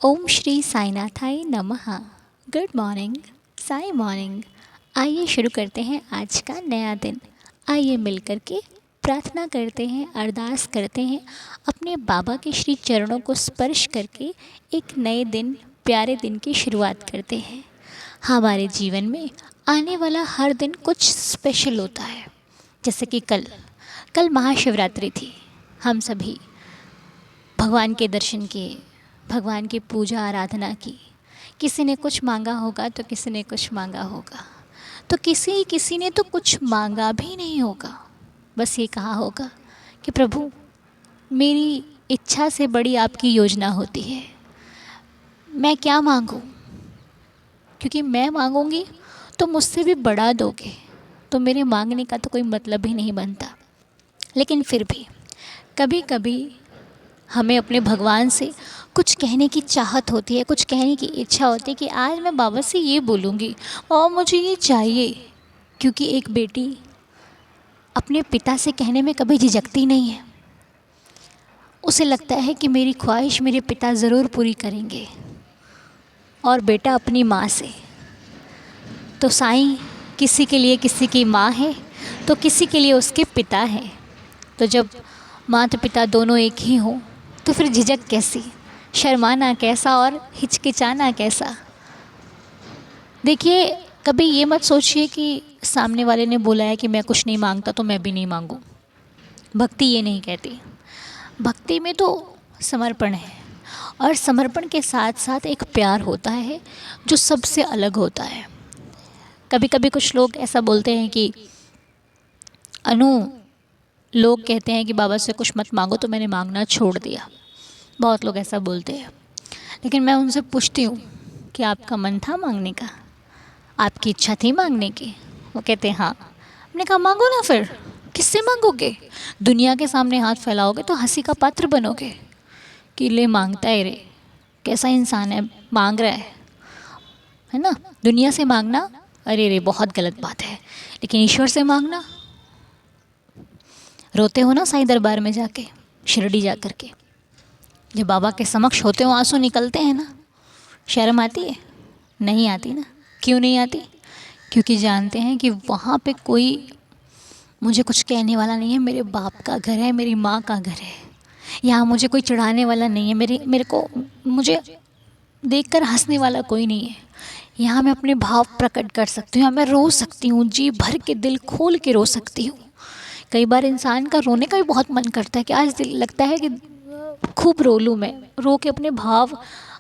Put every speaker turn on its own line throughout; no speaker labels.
ओम श्री साईनाथाय नमः। Good morning, Sai morning. आइए शुरू करते हैं आज का नया दिन। आइए मिलकर के प्रार्थना करते हैं, अरदास करते हैं, अपने बाबा के श्री चरणों को स्पर्श करके एक नए दिन, प्यारे दिन की शुरुआत करते हैं। हमारे जीवन में आने वाला हर दिन कुछ स्पेशल होता है। जैसे कि कल महाशिवरात्रि थी। हम सभी भगवान के दर्शन किए, भगवान की पूजा आराधना की। किसी ने कुछ मांगा होगा तो किसी ने कुछ मांगा होगा, तो किसी किसी ने तो कुछ मांगा भी नहीं होगा। बस ये कहा होगा कि प्रभु, मेरी इच्छा से बड़ी आपकी योजना होती है। मैं क्या मांगूं? क्योंकि मैं मांगूंगी तो मुझसे भी बड़ा दोगे, तो मेरे मांगने का तो कोई मतलब ही नहीं बनता। लेकिन फिर भी कभी कभी हमें अपने भगवान से कुछ कहने की चाहत होती है, कुछ कहने की इच्छा होती है कि आज मैं बाबा से ये बोलूँगी और मुझे ये चाहिए। क्योंकि एक बेटी अपने पिता से कहने में कभी झिझकती नहीं है। उसे लगता है कि मेरी ख्वाहिश मेरे पिता ज़रूर पूरी करेंगे। और बेटा अपनी माँ से, तो साईं किसी के लिए किसी की माँ है, तो किसी के लिए उसके पिता है। तो जब माता पिता दोनों एक ही हों तो फिर झिझक कैसी, शर्माना कैसा और हिचकिचाना कैसा। देखिए, कभी ये मत सोचिए कि सामने वाले ने बोला है कि मैं कुछ नहीं मांगता तो मैं भी नहीं मांगूं। भक्ति ये नहीं कहती। भक्ति में तो समर्पण है, और समर्पण के साथ साथ एक प्यार होता है जो सबसे अलग होता है। कभी कभी कुछ लोग ऐसा बोलते हैं कि अनु, लोग कहते हैं कि बाबा से कुछ मत मांगो तो मैंने मांगना छोड़ दिया। बहुत लोग ऐसा बोलते हैं। लेकिन मैं उनसे पूछती हूँ कि आपका मन था मांगने का, आपकी इच्छा थी मांगने की? वो कहते हैं हाँ। हमने कहा मांगो ना, फिर किससे मांगोगे? दुनिया के सामने हाथ फैलाओगे तो हंसी का पात्र बनोगे कि ले मांगता है रे, कैसा इंसान है, मांग रहा है ना। दुनिया से मांगना अरे रे बहुत गलत बात है, लेकिन ईश्वर से मांगना। रोते हो ना साईं दरबार में जाके, शिरडी जा कर के, जब बाबा के समक्ष होते हो आंसू निकलते हैं ना, शर्म आती है? नहीं आती ना। क्यों नहीं आती? क्योंकि जानते हैं कि वहाँ पे कोई मुझे कुछ कहने वाला नहीं है। मेरे बाप का घर है, मेरी माँ का घर है। यहाँ मुझे कोई चढ़ाने वाला नहीं है, मुझे देखकर हंसने वाला कोई नहीं है। यहाँ मैं अपने भाव प्रकट कर सकती हूँ, यहाँ मैं रो सकती हूँ, जी भर के दिल खोल के रो सकती हूँ। कई बार इंसान का रोने का भी बहुत मन करता है कि आज दिल लगता है कि खूब रो लूँ, मैं रो के अपने भाव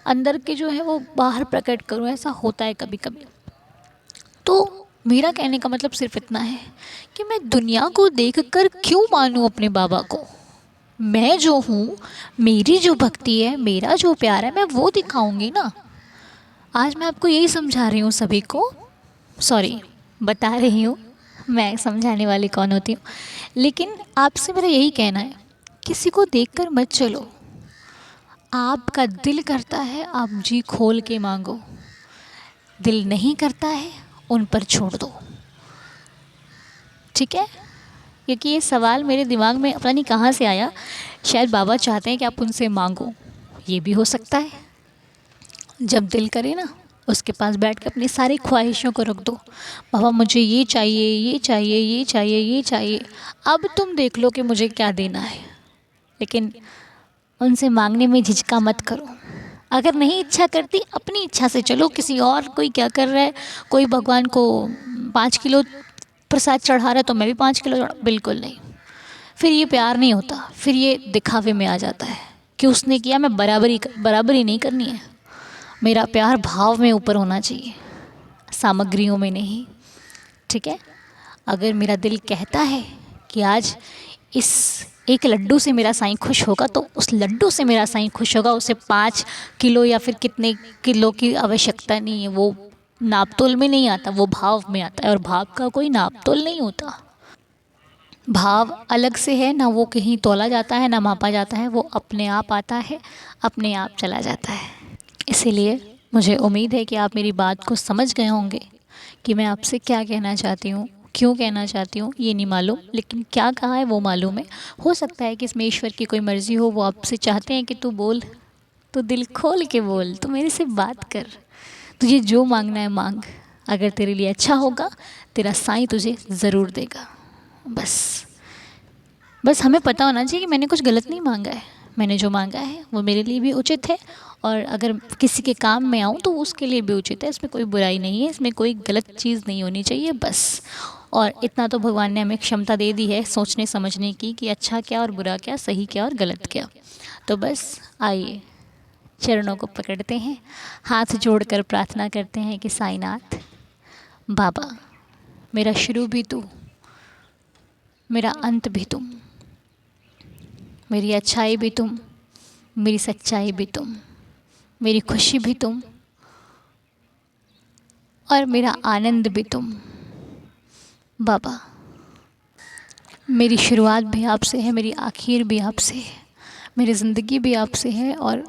अंदर के जो है वो बाहर प्रकट करूँ। ऐसा होता है कभी कभी। तो मेरा कहने का मतलब सिर्फ इतना है कि मैं दुनिया को देखकर क्यों मानूं अपने बाबा को। मैं जो हूँ, मेरी जो भक्ति है, मेरा जो प्यार है, मैं वो दिखाऊंगी ना। आज मैं आपको यही समझा रही हूँ सभी को, सॉरी बता रही हूँ, मैं समझाने वाली कौन होती हूँ। लेकिन आपसे मेरा यही कहना है, किसी को देखकर मत चलो। आपका दिल करता है आप जी खोल के मांगो, दिल नहीं करता है उन पर छोड़ दो। ठीक है? क्योंकि ये सवाल मेरे दिमाग में पता नहीं कहाँ से आया। शायद बाबा चाहते हैं कि आप उनसे मांगो, ये भी हो सकता है। जब दिल करे ना, उसके पास बैठ के अपनी सारी ख्वाहिशों को रख दो। बाबा मुझे ये चाहिए, ये चाहिए, ये चाहिए, ये चाहिए, अब तुम देख लो कि मुझे क्या देना है। लेकिन उनसे मांगने में झिझका मत करो। अगर नहीं इच्छा करती, अपनी इच्छा से चलो। किसी और कोई क्या कर रहा है, कोई भगवान को 5 किलो प्रसाद चढ़ा रहा है तो मैं भी 5 किलो बिल्कुल नहीं। फिर ये प्यार नहीं होता, फिर ये दिखावे में आ जाता है कि उसने किया, मैं बराबरी नहीं करनी है। मेरा प्यार भाव में ऊपर होना चाहिए, सामग्रियों में नहीं। ठीक है? अगर मेरा दिल कहता है कि आज इस एक लड्डू से मेरा साईं खुश होगा, तो उस लड्डू से मेरा साईं खुश होगा। उसे 5 किलो या फिर कितने किलो की आवश्यकता नहीं है। वो नाप तोल में नहीं आता, वो भाव में आता है। और भाव का कोई नाप तोल नहीं होता। भाव अलग से है ना, वो कहीं तोला जाता है ना मापा जाता है। वो अपने आप आता है, अपने आप चला जाता है। इसीलिए मुझे उम्मीद है कि आप मेरी बात को समझ गए होंगे कि मैं आपसे क्या कहना चाहती हूँ। क्यों कहना चाहती हूँ ये नहीं मालूम, लेकिन क्या कहा है वो मालूम है। हो सकता है कि इसमें ईश्वर की कोई मर्ज़ी हो, वो आपसे चाहते हैं कि तू बोल, तो दिल खोल के बोल, तो मेरे से बात कर। तुझे जो मांगना है मांग, अगर तेरे लिए अच्छा होगा तेरा साईं तुझे ज़रूर देगा। बस बस हमें पता होना चाहिए कि मैंने कुछ गलत नहीं मांगा है, मैंने जो मांगा है वो मेरे लिए भी उचित है, और अगर किसी के काम में आऊँ तो उसके लिए भी उचित है। इसमें कोई बुराई नहीं है, इसमें कोई गलत चीज़ नहीं होनी चाहिए बस। और इतना तो भगवान ने हमें क्षमता दे दी है सोचने समझने की कि अच्छा क्या और बुरा क्या, सही क्या और गलत क्या। तो बस आइए चरणों को पकड़ते हैं, हाथ जोड़कर प्रार्थना करते हैं कि साईनाथ बाबा, मेरा शुरू भी तू, मेरा अंत भी तुम, मेरी अच्छाई भी तुम, मेरी सच्चाई भी तुम, मेरी खुशी भी तुम, और मेरा आनंद भी तुम। बाबा, मेरी शुरुआत भी आपसे है, मेरी आखिर भी आपसे है, मेरी ज़िंदगी भी आपसे है, और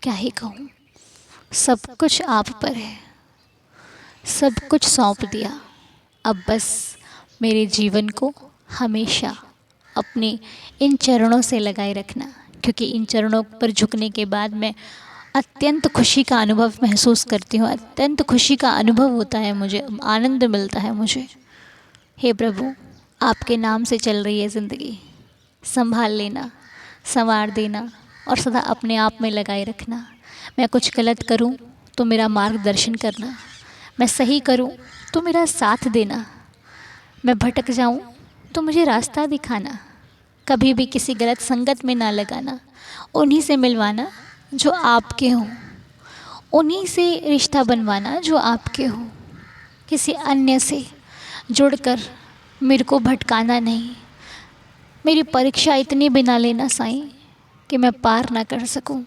क्या ही कहूँ, सब कुछ आप पर है, सब कुछ सौंप दिया। अब बस मेरे जीवन को हमेशा अपने इन चरणों से लगाए रखना, क्योंकि इन चरणों पर झुकने के बाद मैं अत्यंत खुशी का अनुभव महसूस करती हूँ, अत्यंत खुशी का अनुभव होता है, मुझे आनंद मिलता है मुझे। हे प्रभु, आपके नाम से चल रही है ज़िंदगी, संभाल लेना, संवार देना, और सदा अपने आप में लगाए रखना। मैं कुछ गलत करूं तो मेरा मार्गदर्शन करना, मैं सही करूं तो मेरा साथ देना, मैं भटक जाऊं तो मुझे रास्ता दिखाना, कभी भी किसी गलत संगत में ना लगाना, उन्हीं से मिलवाना जो आपके हों, उन्हीं से रिश्ता बनवाना जो आपके हों, किसी अन्य से जुड़कर मेरे को भटकाना नहीं। मेरी परीक्षा इतनी भी ना लेना साईं कि मैं पार ना कर सकूं।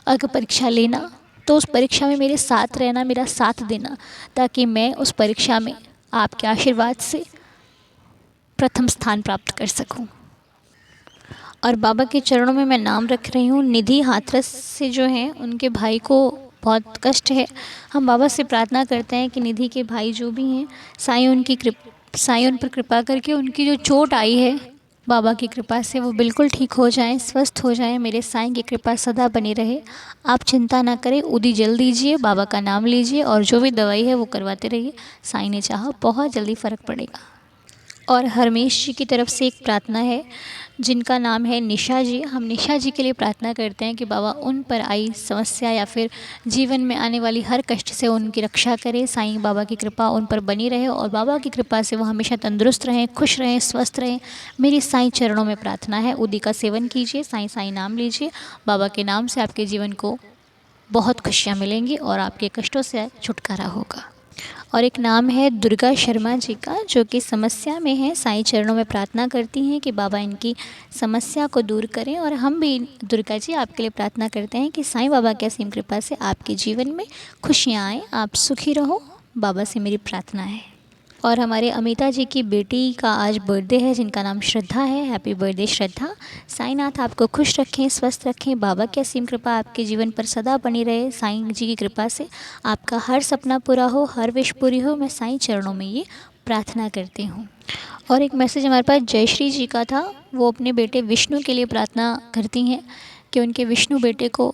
अगर परीक्षा लेना तो उस परीक्षा में मेरे साथ रहना, मेरा साथ देना, ताकि मैं उस परीक्षा में आपके आशीर्वाद से प्रथम स्थान प्राप्त कर सकूं। और बाबा के चरणों में मैं नाम रख रही हूँ निधि हाथरस से, जो हैं उनके भाई को बहुत कष्ट है। हम बाबा से प्रार्थना करते हैं कि निधि के भाई जो भी हैं, साईं उन पर कृपा करके उनकी जो चोट आई है बाबा की कृपा से वो बिल्कुल ठीक हो जाएं, स्वस्थ हो जाएं। मेरे साईं की कृपा सदा बनी रहे। आप चिंता ना करें, उदी जल दीजिए, बाबा का नाम लीजिए, और जो भी दवाई है वो करवाते रहिए। साईं ने चाहा बहुत जल्दी फ़र्क पड़ेगा। और हरमेश जी की तरफ से एक प्रार्थना है, जिनका नाम है निशा जी। हम निशा जी के लिए प्रार्थना करते हैं कि बाबा उन पर आई समस्या या फिर जीवन में आने वाली हर कष्ट से उनकी रक्षा करें। साईं बाबा की कृपा उन पर बनी रहे, और बाबा की कृपा से वो हमेशा तंदुरुस्त रहें, खुश रहें, स्वस्थ रहें। मेरी साईं चरणों में प्रार्थना है। उदी का सेवन कीजिए, साईं साईं नाम लीजिए। बाबा के नाम से आपके जीवन को बहुत खुशियाँ मिलेंगी और आपके कष्टों से छुटकारा होगा। और एक नाम है दुर्गा शर्मा जी का, जो कि समस्या में है। साईं चरणों में प्रार्थना करती हैं कि बाबा इनकी समस्या को दूर करें। और हम भी दुर्गा जी आपके लिए प्रार्थना करते हैं कि साईं बाबा की असीम कृपा से आपके जीवन में खुशियाँ आएँ, आप सुखी रहो। बाबा से मेरी प्रार्थना है। और हमारे अमिता जी की बेटी का आज बर्थडे है, जिनका नाम श्रद्धा है। हैप्पी बर्थडे श्रद्धा। साईंनाथ आपको खुश रखें, स्वस्थ रखें। बाबा की असीम कृपा आपके जीवन पर सदा बनी रहे। साईं जी की कृपा से आपका हर सपना पूरा हो, हर विश पूरी हो। मैं साईं चरणों में ये प्रार्थना करती हूँ। और एक मैसेज हमारे पास जयश्री जी का था। वो अपने बेटे विष्णु के लिए प्रार्थना करती हैं कि उनके विष्णु बेटे को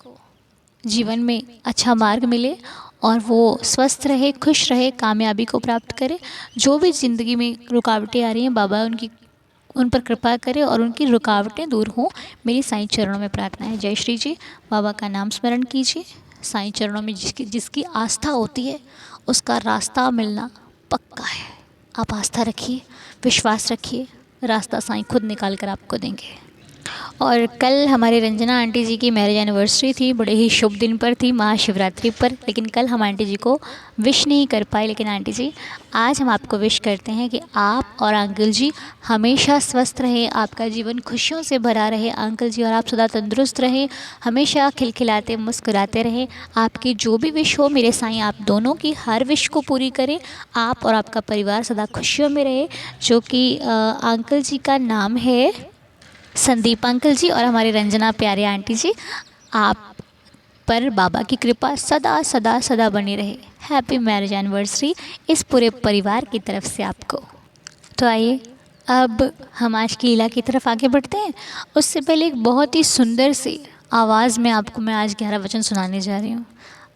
जीवन में अच्छा मार्ग मिले और वो स्वस्थ रहे, खुश रहे, कामयाबी को प्राप्त करे। जो भी ज़िंदगी में रुकावटें आ रही हैं, बाबा उन पर कृपा करे और उनकी रुकावटें दूर हों। मेरी साईं चरणों में प्रार्थना है। जय श्री जी। बाबा का नाम स्मरण कीजिए। साईं चरणों में जिसकी आस्था होती है उसका रास्ता मिलना पक्का है। आप आस्था रखिए, विश्वास रखिए, रास्ता साईं खुद निकाल कर आपको देंगे। और कल हमारे रंजना आंटी जी की मैरिज एनिवर्सरी थी, बड़े ही शुभ दिन पर थी, महाशिवरात्रि पर। लेकिन कल हम आंटी जी को विश नहीं कर पाए। लेकिन आंटी जी, आज हम आपको विश करते हैं कि आप और अंकल जी हमेशा स्वस्थ रहें, आपका जीवन खुशियों से भरा रहे अंकल जी, और आप सदा तंदुरुस्त रहें, हमेशा खिलखिलाते मुस्कुराते रहें। आपकी जो भी विश हो, मेरे साईं आप दोनों की हर विश को पूरी करें। आप और आपका परिवार सदा खुशियों में रहे। जो कि अंकल जी का नाम है संदीप अंकल जी, और हमारी रंजना प्यारे आंटी जी, आप पर बाबा की कृपा सदा सदा सदा बनी रहे। हैप्पी मैरिज एनिवर्सरी इस पूरे परिवार की तरफ से आपको। तो आइए अब हम आज की लीला की तरफ आगे बढ़ते हैं। उससे पहले एक बहुत ही सुंदर सी आवाज़ में आपको मैं आज 11 वचन सुनाने जा रही हूँ।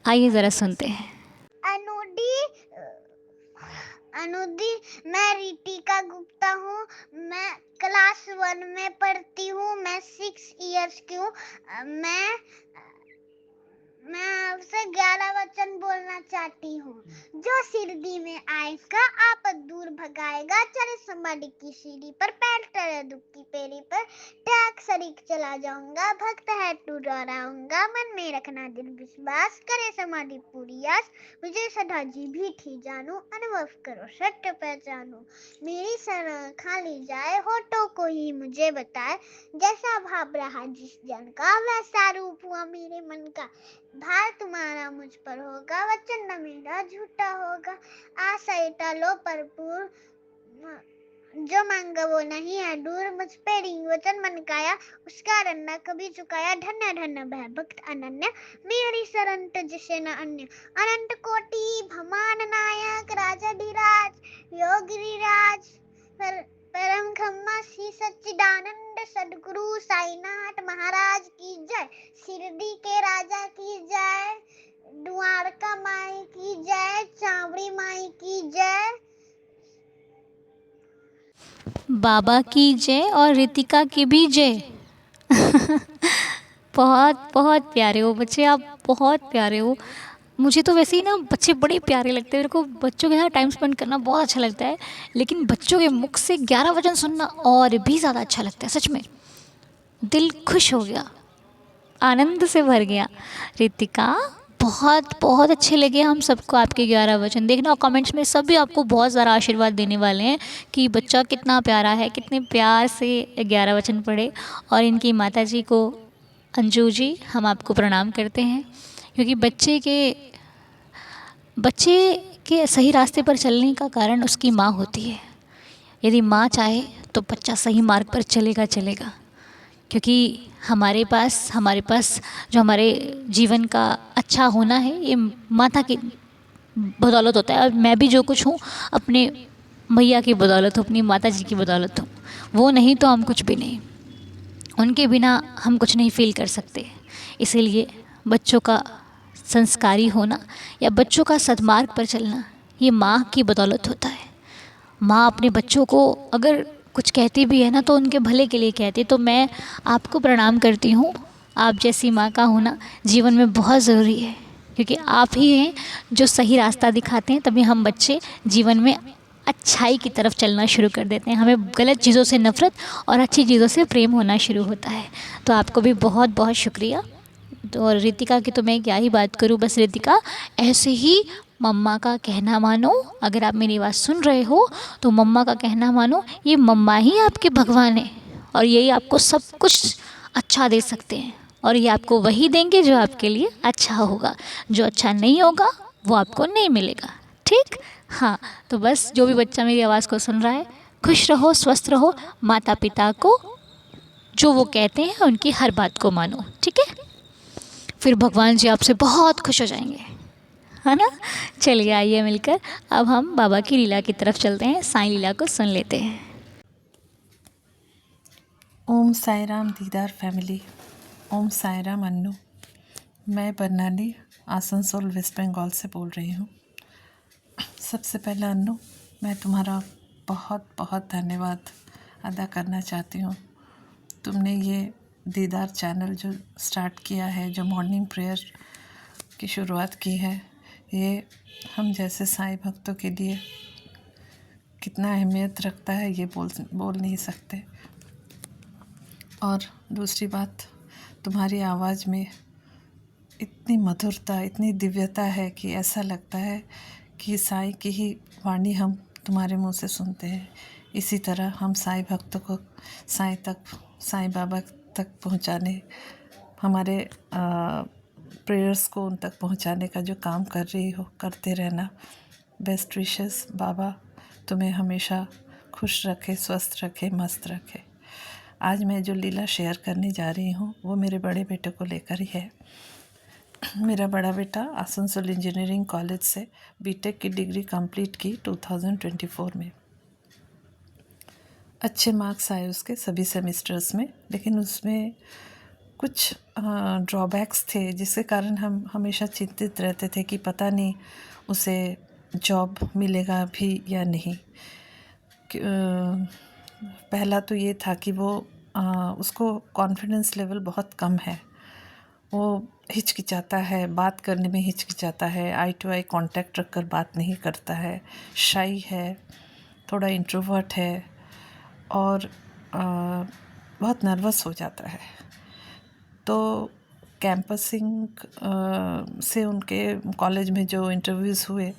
आइए ज़रा सुनते हैं।
अनुदी अनुदी मैं रितिका गुप्ता हूँ। मैं क्लास 1 में पढ़ती हूँ। मैं 6 इयर्स की हूँ। मैं आपसे 11 वचन बोलना चाहती हूँ। जो सिरडी में आएगा आपद दूर भगाएगा। चले समाधि की सीढ़ी पर पैर टरे दुख की पेड़ी पर टैग शरीक चला जाऊंगा। भक्त है तू डराऊंगा। मन में रखना दिल विश्वास करे समाधि पूरी आस। मुझे सदा जी भी थी जानू अनुभव करो सत्य पहचानो। मेरी शरण खाली जाए होठों को ही मुझे बताए। जैसा भाव रहा जिस जन का वैसा रूप हुआ मेरे मन का। भार तुम्हारा मुझ पर होगा वचन न मेरा झूठा होगा। आशा टालो भरपूर जो मांगा वो नहीं है दूर। मुझ पे रिंग वचन मन काया उसका रन्ना कभी चुकाया। धन्य धन्य भय भक्त अनन्य मेरी शरण जिसे न अन्य। अनंत कोटि भमान नायक राजा धीराज योगिराज परम खम्मा श्री सच्चिदानंद सदगुरु साईनाथ महाराज की जय। शिरडी के राजा की जय। द्वारका माई की जय। चावड़ी माई की जय।
बाबा की जय और रितिका की भी जय। बहुत बहुत प्यारे हो बच्चे, आप बहुत प्यारे हो। मुझे तो वैसे ही ना बच्चे बड़े प्यारे लगते हैं, मेरे को बच्चों के साथ टाइम स्पेंड करना बहुत अच्छा लगता है। लेकिन बच्चों के मुख से 11 वचन सुनना और भी ज़्यादा अच्छा लगता है। सच में दिल खुश हो गया, आनंद से भर गया। रितिका, बहुत बहुत अच्छे लगे हम सबको आपके 11 वचन। देखना कमेंट्स में सभी आपको बहुत ज़्यादा आशीर्वाद देने वाले हैं कि बच्चा कितना प्यारा है, कितने प्यार से 11 वचन पढ़े। और इनकी माता जी को, अंजू जी, हम आपको प्रणाम करते हैं, क्योंकि बच्चे के सही रास्ते पर चलने का कारण उसकी माँ होती है। यदि माँ चाहे तो बच्चा सही मार्ग पर चलेगा चलेगा। क्योंकि हमारे पास जो हमारे जीवन का अच्छा होना है ये माता की बदौलत होता है। और मैं भी जो कुछ हूँ अपने मैया की बदौलत हूँ, अपनी माता जी की बदौलत हूँ। वो नहीं तो हम कुछ भी नहीं, उनके बिना हम कुछ नहीं फील कर सकते। इसीलिए बच्चों का संस्कारी होना या बच्चों का सद्मार्ग पर चलना ये माँ की बदौलत होता है। माँ अपने बच्चों को अगर कुछ कहती भी है ना तो उनके भले के लिए कहती है। तो मैं आपको प्रणाम करती हूँ। आप जैसी माँ का होना जीवन में बहुत ज़रूरी है, क्योंकि आप ही हैं जो सही रास्ता दिखाते हैं। तभी हम बच्चे जीवन में अच्छाई की तरफ चलना शुरू कर देते हैं। हमें गलत चीज़ों से नफ़रत और अच्छी चीज़ों से प्रेम होना शुरू होता है। तो आपको भी बहुत बहुत शुक्रिया। तो और रितिका की तो मैं क्या ही बात करूँ। बस रितिका, ऐसे ही मम्मा का कहना मानो। अगर आप मेरी बात सुन रहे हो तो मम्मा का कहना मानो। ये मम्मा ही आपके भगवान है और यही आपको सब कुछ अच्छा दे सकते हैं। और ये आपको वही देंगे जो आपके लिए अच्छा होगा। जो अच्छा नहीं होगा वो आपको नहीं मिलेगा। ठीक, हाँ। तो बस जो भी बच्चा मेरी आवाज़ को सुन रहा है, खुश रहो, स्वस्थ रहो। माता पिता को जो वो कहते हैं उनकी हर बात को मानो, ठीक है। फिर भगवान जी आपसे बहुत खुश हो जाएंगे, है ना। चलिए आइए मिलकर अब हम बाबा की लीला की तरफ चलते हैं, साईं लीला को सुन लेते हैं।
ओम साई राम दीदार फैमिली। ओम साई राम अन्नू। मैं बरनाली आसनसोल वेस्ट बंगाल से बोल रही हूँ। सबसे पहले अन्नू, मैं तुम्हारा बहुत बहुत धन्यवाद अदा करना चाहती हूँ। तुमने ये दीदार चैनल जो स्टार्ट किया है, जो मॉर्निंग प्रेयर की शुरुआत की है, ये हम जैसे साईं भक्तों के लिए कितना अहमियत रखता है ये बोल नहीं सकते। और दूसरी बात, तुम्हारी आवाज़ में इतनी मधुरता, इतनी दिव्यता है कि ऐसा लगता है कि साईं की ही वाणी हम तुम्हारे मुंह से सुनते हैं। इसी तरह हम साईं भक्तों को साईं बाबा तक पहुंचाने, हमारे प्रेयर्स को उन तक पहुंचाने का जो काम कर रही हो, करते रहना। Best wishes. बाबा तुम्हें हमेशा खुश रखे, स्वस्थ रखे, मस्त रखे। आज मैं जो लीला शेयर करने जा रही हूँ वो मेरे बड़े बेटे को लेकर ही है। मेरा बड़ा बेटा आसनसोल इंजीनियरिंग कॉलेज से बीटेक की डिग्री कंप्लीट की 2024 में। अच्छे मार्क्स आए उसके सभी सेमेस्टर्स में, लेकिन उसमें कुछ ड्रॉबैक्स थे जिसके कारण हम हमेशा चिंतित रहते थे कि पता नहीं उसे जॉब मिलेगा भी या नहीं। पहला तो ये था कि वो उसको कॉन्फिडेंस लेवल बहुत कम है, वो हिचकिचाता है, बात करने में हिचकिचाता है, आई टू आई कांटेक्ट रखकर बात नहीं करता है, शाई है, थोड़ा इंट्रोवर्ट है और बहुत नर्वस हो जाता है। तो कैंपसिंग से उनके कॉलेज में जो इंटरव्यूज़ हुए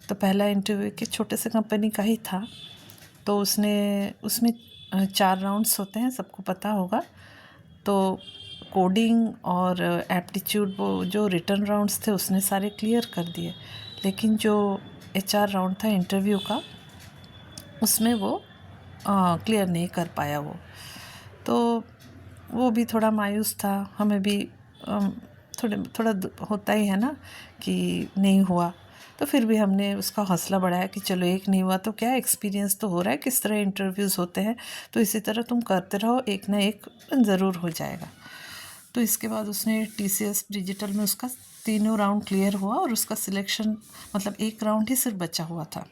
तो पहला इंटरव्यू के छोटे से कंपनी का ही था। तो उसमें 4 राउंड्स होते हैं, सबको पता होगा। तो कोडिंग और एप्टीट्यूड वो जो रिटन राउंड्स थे उसने सारे क्लियर कर दिए, लेकिन जो HR राउंड था इंटरव्यू का उसमें वो क्लियर नहीं कर पाया वो। तो वो भी थोड़ा मायूस था, हमें भी थोड़ा होता ही है ना कि नहीं हुआ। तो फिर भी हमने उसका हौसला बढ़ाया कि चलो एक नहीं हुआ तो क्या, एक्सपीरियंस तो हो रहा है किस तरह इंटरव्यूज़ होते हैं, तो इसी तरह तुम करते रहो, एक ना एक ज़रूर हो जाएगा। तो इसके बाद उसने TCS डिजिटल में उसका तीनों राउंड क्लियर हुआ और उसका सिलेक्शन, मतलब एक राउंड ही सिर्फ बचा हुआ था।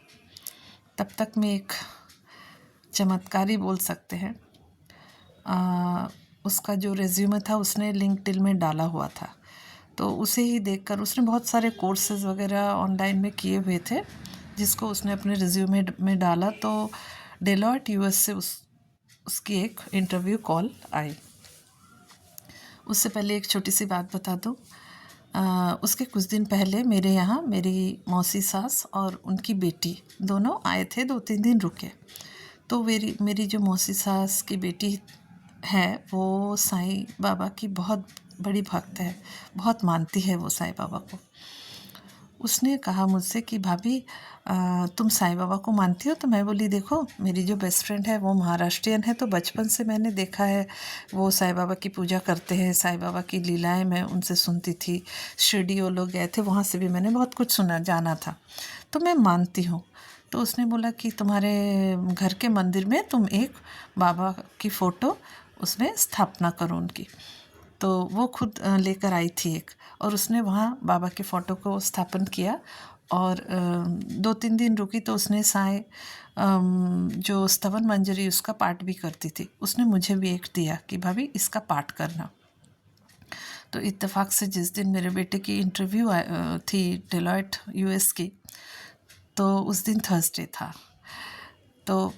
तब तक में एक चमत्कारी बोल सकते हैं, उसका जो रेज्यूमे था उसने लिंक्डइन में डाला हुआ था। तो उसे ही देखकर उसने बहुत सारे कोर्सेज़ वगैरह ऑनलाइन में किए हुए थे जिसको उसने अपने रिज्यूमे में डाला। तो डेलॉयट US से उसकी एक इंटरव्यू कॉल आई। उससे पहले एक छोटी सी बात बता दूँ, उसके कुछ दिन पहले मेरे यहाँ मेरी मौसी सास और उनकी बेटी दोनों आए थे, 2-3 दिन रुके। तो मेरी जो मौसी सास की बेटी है वो साईं बाबा की बहुत बड़ी भक्त है, बहुत मानती है वो साईं बाबा को। उसने कहा मुझसे कि भाभी तुम साईं बाबा को मानती हो? तो मैं बोली देखो मेरी जो बेस्ट फ्रेंड है वो महाराष्ट्रियन है, तो बचपन से मैंने देखा है वो साईं बाबा की पूजा करते हैं, साईं बाबा की लीलाएं मैं उनसे सुनती थी। शिरडी वो लोग गए थे, वहाँ से भी मैंने बहुत कुछ जाना था, तो मैं मानती हूँ। तो उसने बोला कि तुम्हारे घर के मंदिर में तुम एक बाबा की फ़ोटो उसमें स्थापना करो उनकी। तो वो खुद लेकर आई थी एक, और उसने वहाँ बाबा के फ़ोटो को स्थापन किया और 2-3 दिन रुकी। तो उसने साईं जो स्तवन मंजरी उसका पाठ भी करती थी, उसने मुझे भी एक दिया कि भाभी इसका पाठ करना। तो इत्तेफाक से जिस दिन मेरे बेटे की इंटरव्यू थी डेलॉयट US की, तो उस दिन थर्सडे था। तो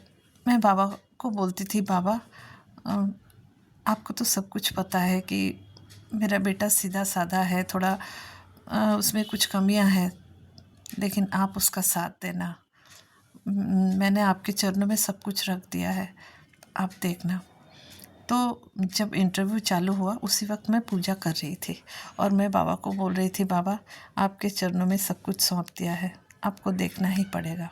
मैं बाबा को बोलती थी, बाबा आपको तो सब कुछ पता है कि मेरा बेटा सीधा साधा है, थोड़ा उसमें कुछ कमियां हैं, लेकिन आप उसका साथ देना। मैंने आपके चरणों में सब कुछ रख दिया है, आप देखना। तो जब इंटरव्यू चालू हुआ उसी वक्त मैं पूजा कर रही थी और मैं बाबा को बोल रही थी, बाबा आपके चरणों में सब कुछ सौंप दिया है, आपको देखना ही पड़ेगा।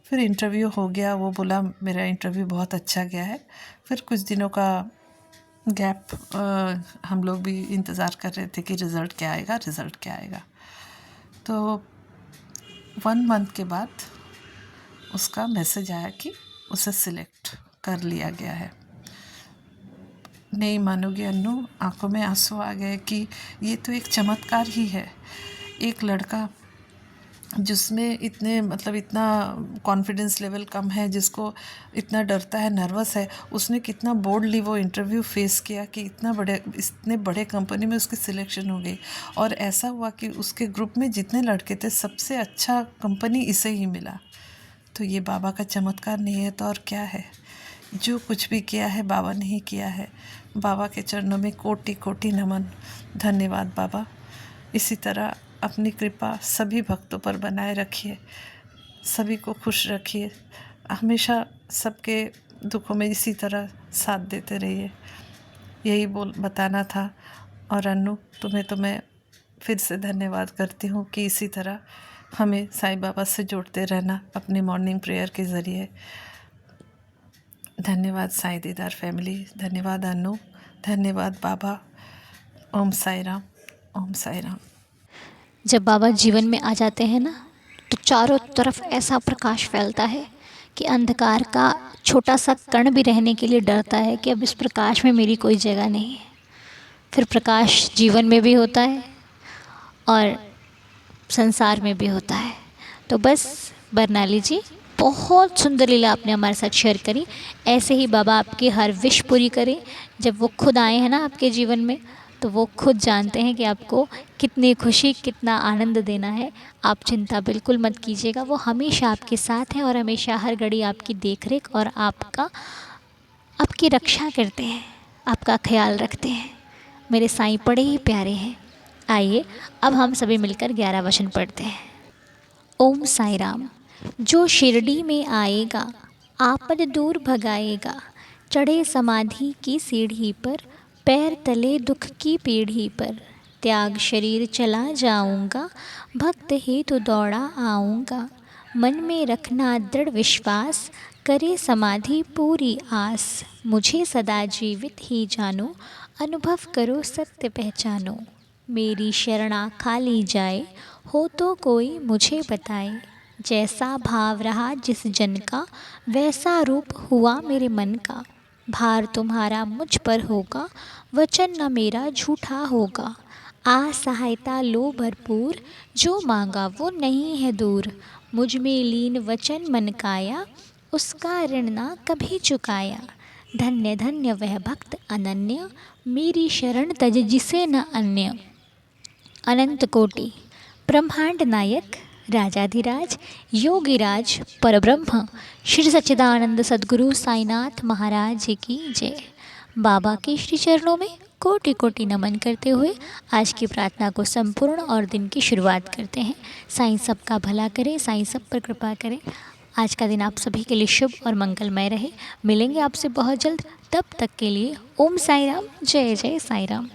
फिर इंटरव्यू हो गया, वो बोला मेरा इंटरव्यू बहुत अच्छा गया है। फिर कुछ दिनों का गैप, हम लोग भी इंतज़ार कर रहे थे कि रिज़ल्ट क्या आएगा। तो 1 मंथ के बाद उसका मैसेज आया कि उसे सिलेक्ट कर लिया गया है। नहीं मानोगे अन्नू, आंखों में आंसू आ गए कि ये तो एक चमत्कार ही है। एक लड़का जिसमें इतना कॉन्फिडेंस लेवल कम है, जिसको इतना डरता है, नर्वस है, उसने कितना बोल्डली वो इंटरव्यू फेस किया कि इतने बड़े कंपनी में उसकी सिलेक्शन हो गई। और ऐसा हुआ कि उसके ग्रुप में जितने लड़के थे सबसे अच्छा कंपनी इसे ही मिला। तो ये बाबा का चमत्कार नहीं है तो और क्या है। जो कुछ भी किया है बाबा ने ही किया है। बाबा के चरणों में कोटि कोटि नमन। धन्यवाद बाबा। इसी तरह अपनी कृपा सभी भक्तों पर बनाए रखिए, सभी को खुश रखिए, हमेशा सबके दुखों में इसी तरह साथ देते रहिए। यही बताना था। और अन्नू, तुम्हें तो मैं फिर से धन्यवाद करती हूँ कि इसी तरह हमें साईं बाबा से जोड़ते रहना अपनी मॉर्निंग प्रेयर के ज़रिए। धन्यवाद साईं दीदार फैमिली, धन्यवाद अन्नू, धन्यवाद बाबा। ओम साई राम, ओम साई राम।
जब बाबा जीवन में आ जाते हैं ना, तो चारों तरफ ऐसा प्रकाश फैलता है कि अंधकार का छोटा सा कण भी रहने के लिए डरता है कि अब इस प्रकाश में मेरी कोई जगह नहीं है। फिर प्रकाश जीवन में भी होता है और संसार में भी होता है। तो बस बरनाली जी, बहुत सुंदर लीला आपने हमारे साथ शेयर करी। ऐसे ही बाबा आपकी हर विश पूरी करें। जब वो खुद आए हैं ना आपके जीवन में, तो वो खुद जानते हैं कि आपको कितनी खुशी, कितना आनंद देना है। आप चिंता बिल्कुल मत कीजिएगा, वो हमेशा आपके साथ हैं और हमेशा हर घड़ी आपकी देखरेख और आपकी रक्षा करते हैं, आपका ख्याल रखते हैं। मेरे साईं बड़े ही प्यारे हैं। आइए अब हम सभी मिलकर 11 वचन पढ़ते हैं। ओम साई राम। जो शिरडी में आएगा, आपद दूर भगाएगा। चढ़े समाधि की सीढ़ी पर, पैर तले दुख की पीढ़ी पर। त्याग शरीर चला जाऊंगा, भक्त हेतु दौड़ा आऊंगा। मन में रखना दृढ़ विश्वास, करे समाधि पूरी आस। मुझे सदा जीवित ही जानो, अनुभव करो सत्य पहचानो। मेरी शरणा खाली जाए, हो तो कोई मुझे बताए। जैसा भाव रहा जिस जन का, वैसा रूप हुआ मेरे मन का। भार तुम्हारा मुझ पर होगा, वचन न मेरा झूठा होगा। आ सहायता लो भरपूर, जो मांगा वो नहीं है दूर। मुझ में लीन वचन मन काया, उसका ऋण ना कभी चुकाया। धन्य धन्य वह भक्त अनन्य, मेरी शरण तज जिसे न अन्य। अनंत कोटि ब्रह्मांड नायक, राजाधिराज, योगिराज, परब्रह्म श्री सच्चिदानंद सद्गुरु साईनाथ महाराज की जय। बाबा के श्री चरणों में कोटि कोटि नमन करते हुए आज की प्रार्थना को संपूर्ण और दिन की शुरुआत करते हैं। साईं सबका भला करे, साईं सब पर कृपा करें। आज का दिन आप सभी के लिए शुभ और मंगलमय रहे। मिलेंगे आपसे बहुत जल्द, तब तक के लिए ओम साई राम, जय जय साई राम।